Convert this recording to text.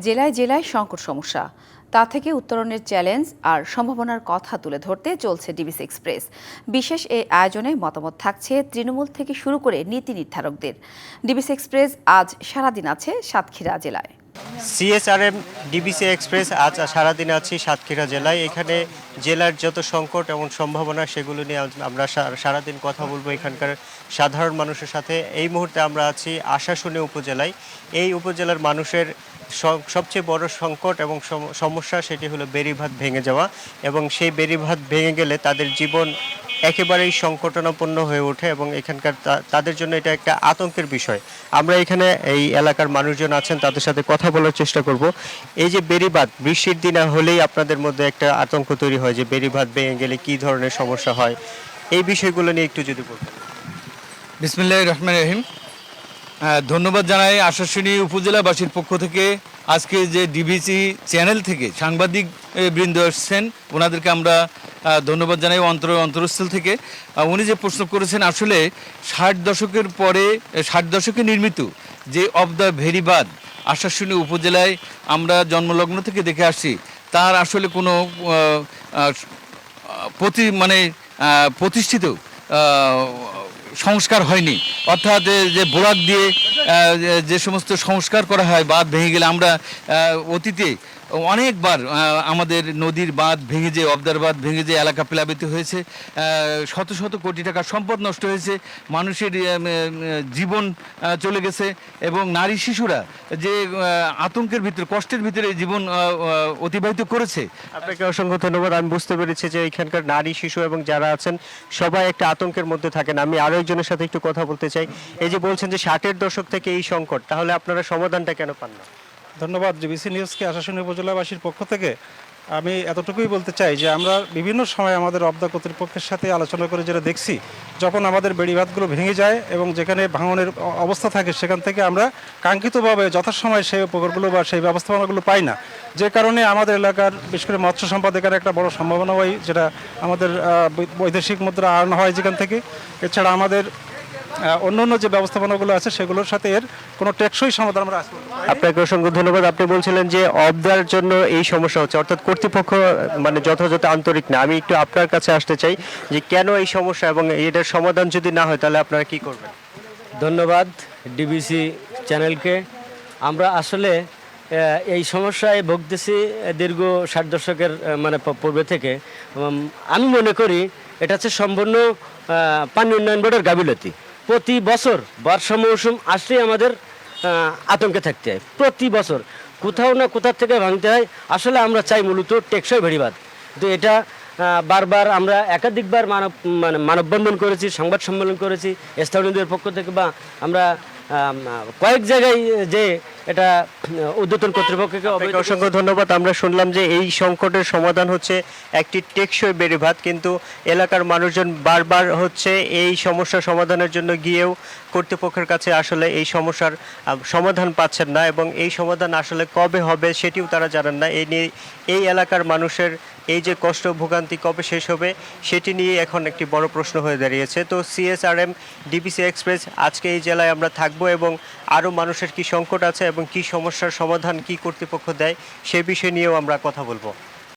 জেলায় জেলায় সংকট সমস্যা, তা থেকে উত্তরণের চ্যালেঞ্জ আর সম্ভাবনার কথা তুলে ধরতে চলছে ডিবিসি এক্সপ্রেস। বিশেষ এই আয়োজনে মতামত থাকছে তৃণমূল থেকে শুরু করে নীতি নির্ধারকদের। ডিবিসি এক্সপ্রেস আজ সারাদিন আছে সাতক্ষীরা জেলায়। সিএসআরএম ডিবিসি এক্সপ্রেস আজ সারাদিন আছি সাতক্ষীরা জেলায়। এখানে জেলার যত সংকট এবং সম্ভাবনা সেগুলো নিয়ে আমরা সারাদিন কথা বলবো এখানকার সাধারণ মানুষের সাথে। এই মুহূর্তে আমরা আছি আশাশুনি উপজেলায়। এই উপজেলার মানুষের সবচেয়ে বড় সংকট এবং সমস্যা সেটি হলো বেড়িবাঁধ ভেঙে যাওয়া, এবং সেই বেড়িবাঁধ ভেঙে গেলে তাদের জীবন একেবারেই সংকটাপন্ন হয়ে ওঠে এবং এখানকার তাদের জন্য এটা একটা আতঙ্কের বিষয়। আমরা এখানে এই এলাকার মানুষজন আছেন, তাদের সাথে কথা বলার চেষ্টা করব। এই যে বেড়িবাঁধ বৃষ্টির দিনে হলেই আপনাদের মধ্যে একটা আতঙ্ক তৈরি হয় যে বেড়িবাঁধ ভেঙে গেলে কী ধরনের সমস্যা হয়, এই বিষয়গুলো নিয়ে একটু যদি বলতেন। বিসমিল্লাহির রহমানির রহিম। ধন্যবাদ জানাই আশাশুনি উপজেলাবাসীর পক্ষ থেকে। আজকে যে ডিবিসি চ্যানেল থেকে সাংবাদিক বৃন্দ এসছেন, ওনাদেরকে আমরা ধন্যবাদ জানাই অন্তরস্থল থেকে। উনি যে প্রশ্ন করেছেন, আসলে 60 দশকের পরে 60 দশকে নির্মিত যে অব দ্য ভেড়িবাঁধ আশাশুনি উপজেলায় আমরা জন্মলগ্ন থেকে দেখে আসছি, তার আসলে কোনো প্রতিষ্ঠিত সংস্কার হয়নি। অর্থাৎ যে বোরাক দিয়ে যে সমস্ত সংস্কার করা হয় বাঁধ ভেঙে গেলে, আমরা অতীতে অনেকবার আমাদের নদীর বাঁধ ভেঙে যে অবদার বাঁধ ভেঙে যে এলাকা প্লাবিত হয়েছে, শত শত কোটি টাকার সম্পদ নষ্ট হয়েছে, মানুষের জীবন চলে গেছে, এবং নারী শিশুরা যে আতঙ্কের ভিতরে কষ্টের ভিতরে জীবন অতিবাহিত করেছে। আপনাকে অসংখ্য ধন্যবাদ। আমি বুঝতে পেরেছি যে এখানকার নারী শিশু এবং যারা আছেন সবাই একটা আতঙ্কের মধ্যে থাকেন। আমি আরও একজনের সাথে একটু কথা বলতে চাই। এই যে বলছেন যে 60-এর দশক থেকে এই সংকট, তাহলে আপনারা সমাধানটা কেন পান না? ধন্যবাদ ডিবিসি নিউজকে আশাশুনি উপজেলাবাসীর পক্ষ থেকে। আমি এতটুকুই বলতে চাই যে আমরা বিভিন্ন সময় আমাদের অবদা কর্তৃপক্ষের সাথে আলোচনা করে যেটা দেখছি, যখন আমাদের বেড়িবাঁধগুলো ভেঙে যায় এবং যেখানে ভাঙনের অবস্থা থাকে, সেখান থেকে আমরা কাঙ্ক্ষিতভাবে যথাসময়ে সেই উপকারগুলো বা সেই ব্যবস্থাপনাগুলো পাই না। যে কারণে আমাদের এলাকার বিশেষ করে মৎস্য সম্পদের একটা বড় সম্ভাবনা হয়, যেটা আমাদের বৈদেশিক মুদ্রা আর্ন হয় যেখান থেকে। এছাড়া আমাদের অন্যান্য যে ব্যবস্থাপনাগুলো আছে সেগুলোর সাথে এর কোনো টেকসই সমাধান আমরা আসতে পারি। আপনাকে অসংখ্য ধন্যবাদ। আপনি বলছিলেন যে অবদার জন্য এই সমস্যা হচ্ছে, অর্থাৎ কর্তৃপক্ষ মানে যথাযথ আন্তরিক না। আমি একটু আপনার কাছে আসতে চাই যে কেন এই সমস্যা এবং এটার সমাধান যদি না হয় তাহলে আপনারা কি করবেন? ধন্যবাদ ডিবিসি চ্যানেলকে। আমরা আসলে এই সমস্যায় ভুগতেছি দীর্ঘ 60 দশকের পূর্বে থেকে। আমি মনে করি এটা হচ্ছে সম্পূর্ণ পানি উন্নয়ন বোর্ডের গাফিলতি। প্রতি বছর বর্ষা মৌসুম আসলেই আমাদের আতঙ্কে থাকতে হয়। প্রতি বছর কোথাও না কোথাও থেকে ভাঙতে হয়। আসলে আমরা চাই মূলত টেকসই ভেড়িবাঁধ, কিন্তু এটা বারবার আমরা একাধিকবার মানববন্ধন করেছি, সংবাদ সম্মেলন করেছি স্থানীয়দের পক্ষ থেকে, বা আমরা কয়েক জায়গায় যে এটা ঊর্ধ্বতন কর্তৃপক্ষকে। অসংখ্য ধন্যবাদ। আমরা শুনলাম যে এই সংকটের সমাধান হচ্ছে একটি টেকসই বেড়িবাঁধ, কিন্তু এলাকার মানুষজন বারবার হচ্ছে এই সমস্যা সমাধানের জন্য গিয়েও কর্তৃপক্ষের কাছে আসলে এই সমস্যার সমাধান পাচ্ছেন না, এবং এই সমাধান আসলে কবে হবে সেটিও তারা জানেন না। এই নিয়ে এই এলাকার মানুষের এই যে কষ্ট ভোগান্তি কবে শেষ হবে সেটি নিয়ে এখন একটি বড় প্রশ্ন হয়ে দাঁড়িয়েছে। তো সিএসআরএম ডিবিসি এক্সপ্রেস আজকে এই জেলায় আমরা থাকবো, এবং আরও মানুষের কি সংকট আছে এবং কি সমস্যার সমাধান কি কর্তৃপক্ষ দেয় সে বিষয় নিয়েও আমরা কথা বলবো।